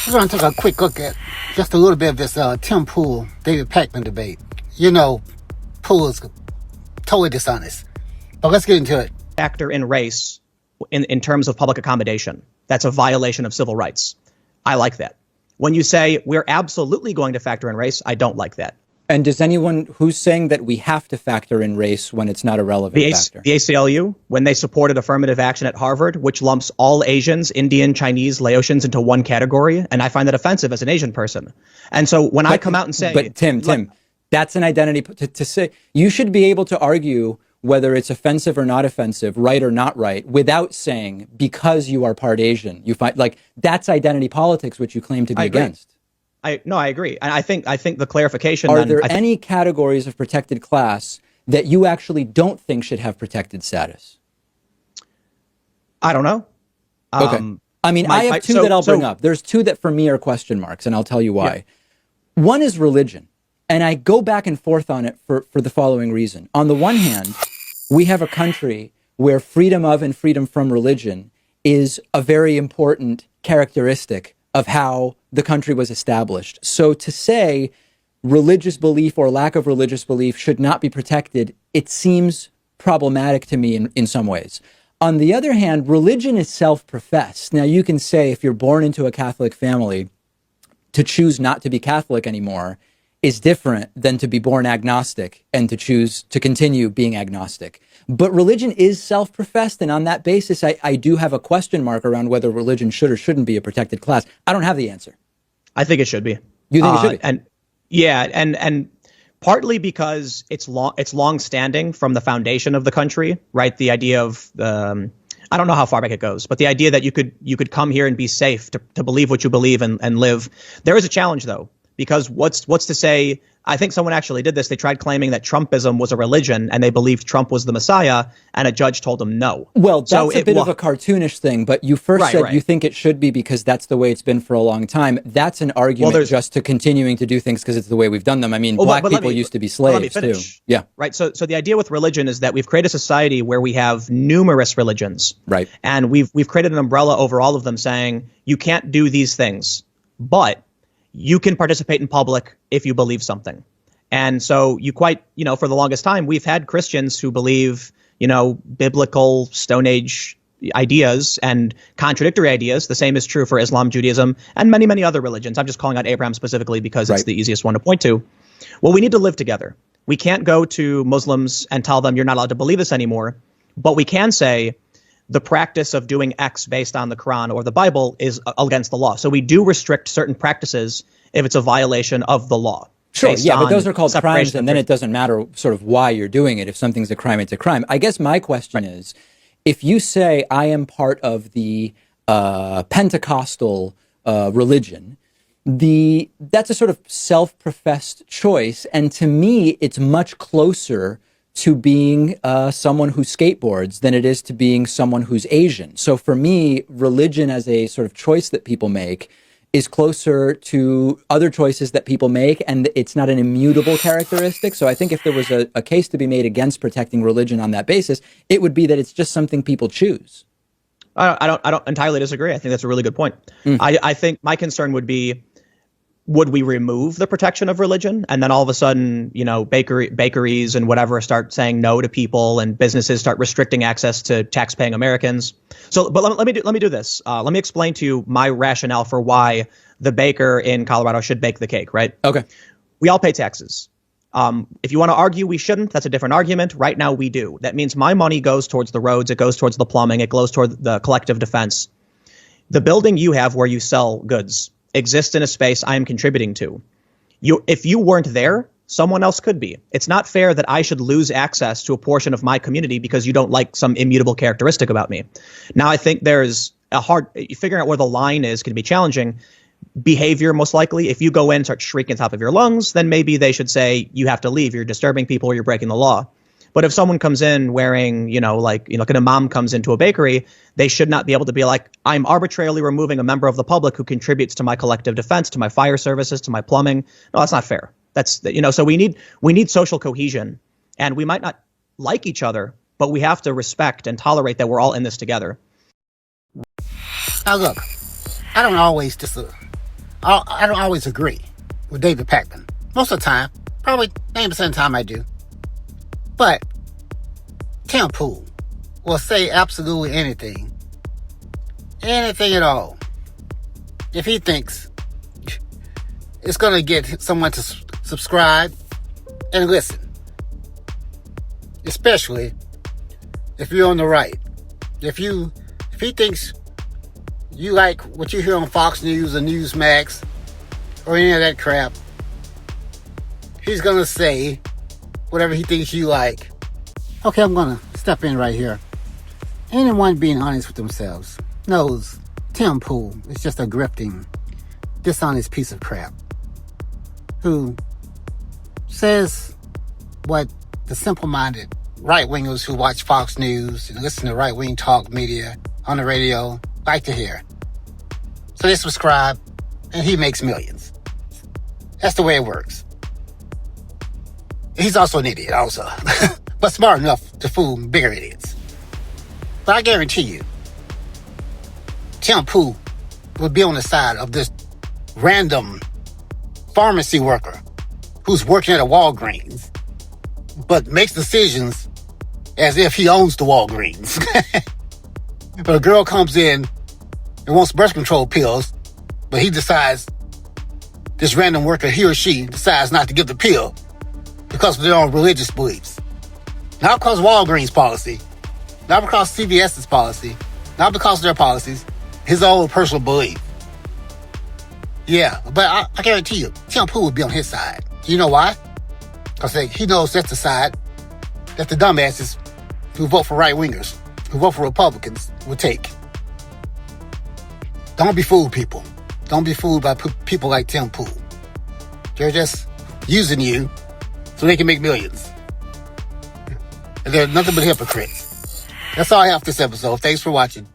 We're going to take a quick look at just a little bit of this Tim Pool, David Pakman debate. You know, Pool is totally dishonest. But let's get into it. Factor in race in terms of public accommodation. That's a violation of civil rights. I like that. When you say we're absolutely going to factor in race, I don't like that. And does anyone who's saying that we have to factor in race when it's not a relevant factor? The ACLU, when they supported affirmative action at Harvard, which lumps all Asians, Indian, Chinese, Laotians into one category, and I find that offensive as an Asian person. And so when I come out and say... But Tim, that's an identity to say. You should be able to argue whether it's offensive or not offensive, right or not right, without saying because you are part Asian. You find like that's identity politics, which you claim to be against. I agree. And I think the clarification... Are there any categories of protected class that you actually don't think should have protected status? I don't know. Okay. I mean, I have two that I'll bring up. There's two that for me are question marks, and I'll tell you why. Yeah. One is religion. And I go back and forth on it for the following reason. On the one hand, we have a country where freedom of and freedom from religion is a very important characteristic of how the country was established. So to say religious belief or lack of religious belief should not be protected, it seems problematic to me in some ways. On the other hand, religion is self-professed. Now, you can say if you're born into a Catholic family, to choose not to be Catholic anymore is different than to be born agnostic and to choose to continue being agnostic. But religion is self-professed, and on that basis, I do have a question mark around whether religion should or shouldn't be a protected class. I don't have the answer. I think it should be. You think it should be? And partly because it's long-standing from the foundation of the country, right? The idea of I don't know how far back it goes, but the idea that you could come here and be safe to believe what you believe and live. There is a challenge, though. Because what's to say, I think someone actually did this. They tried claiming that Trumpism was a religion and they believed Trump was the Messiah, and a judge told them no. Well, that's a bit of a cartoonish thing, but you first said you think it should be because that's the way it's been for a long time. That's an argument just to continuing to do things because it's the way we've done them. I mean, black people used to be slaves too. Yeah. Right. So the idea with religion is that we've created a society where we have numerous religions. Right. And we've created an umbrella over all of them saying you can't do these things, but you can participate in public if you believe something. And so for the longest time, we've had Christians who believe, biblical Stone Age ideas and contradictory ideas. The same is true for Islam, Judaism, and many, many other religions. I'm just calling out Abraham specifically because it's the easiest one to point to. Well, we need to live together. We can't go to Muslims and tell them you're not allowed to believe this anymore. But we can say the practice of doing X based on the Quran or the Bible is against the law. So we do restrict certain practices if it's a violation of the law. Sure, yeah, but those are called crimes, and then it doesn't matter sort of why you're doing it. If something's a crime, it's a crime. I guess my question is, if you say I am part of the Pentecostal religion, that's a sort of self-professed choice, and to me, it's much closer to being someone who skateboards than it is to being someone who's Asian. So for me, religion as a sort of choice that people make is closer to other choices that people make, and it's not an immutable characteristic. So I think if there was a case to be made against protecting religion on that basis, it would be that it's just something people choose. I don't entirely disagree. I think that's a really good point. I think my concern would be, would we remove the protection of religion and then all of a sudden, bakeries and whatever start saying no to people and businesses start restricting access to tax-paying Americans? So, but let me do this. Let me explain to you my rationale for why the baker in Colorado should bake the cake, right? Okay. We all pay taxes. If you want to argue we shouldn't, that's a different argument. Right now we do. That means my money goes towards the roads. It goes towards the plumbing. It goes toward the collective defense. The building you have where you sell goods exists in a space I am contributing to. If you weren't there, someone else could be. It's not fair that I should lose access to a portion of my community because you don't like some immutable characteristic about me. Now, I think there's figuring out where the line is can be challenging. Behavior, most likely, if you go in and start shrieking at the top of your lungs, then maybe they should say you have to leave. You're disturbing people or you're breaking the law. But if someone comes in wearing, like an imam comes into a bakery, they should not be able to be like, I'm arbitrarily removing a member of the public who contributes to my collective defense, to my fire services, to my plumbing. No, that's not fair. So we need social cohesion, and we might not like each other, but we have to respect and tolerate that we're all in this together. Now look, I don't always I don't always agree with David Pakman. Most of the time, probably 90% of the time I do. But Tim Pool will say absolutely anything at all, if he thinks it's going to get someone to subscribe and listen. Especially if you're on the right. If he thinks you like what you hear on Fox News or Newsmax or any of that crap, he's going to say whatever he thinks you like. Okay, I'm going to step in right here. Anyone being honest with themselves knows Tim Pool is just a grifting, dishonest piece of crap who says what the simple-minded right-wingers who watch Fox News and listen to right-wing talk media on the radio like to hear. So they subscribe, and he makes millions. That's the way it works. He's also an idiot, also. But smart enough to fool bigger idiots. But I guarantee you, Tim Pool would be on the side of this random pharmacy worker who's working at a Walgreens, but makes decisions as if he owns the Walgreens. But a girl comes in and wants birth control pills, but he decides, this random worker, he or she decides not to give the pill because of their own religious beliefs. Not because of Walgreens' policy, not because of CVS's policy, not because of their policies, his own personal belief. Yeah, but I guarantee you, Tim Pool would be on his side. You know why? Because he knows that's the side that the dumbasses who vote for right-wingers, who vote for Republicans, will take. Don't be fooled, people. Don't be fooled by people like Tim Pool. They're just using you so they can make millions. And they're nothing but hypocrites. That's all I have for this episode. Thanks for watching.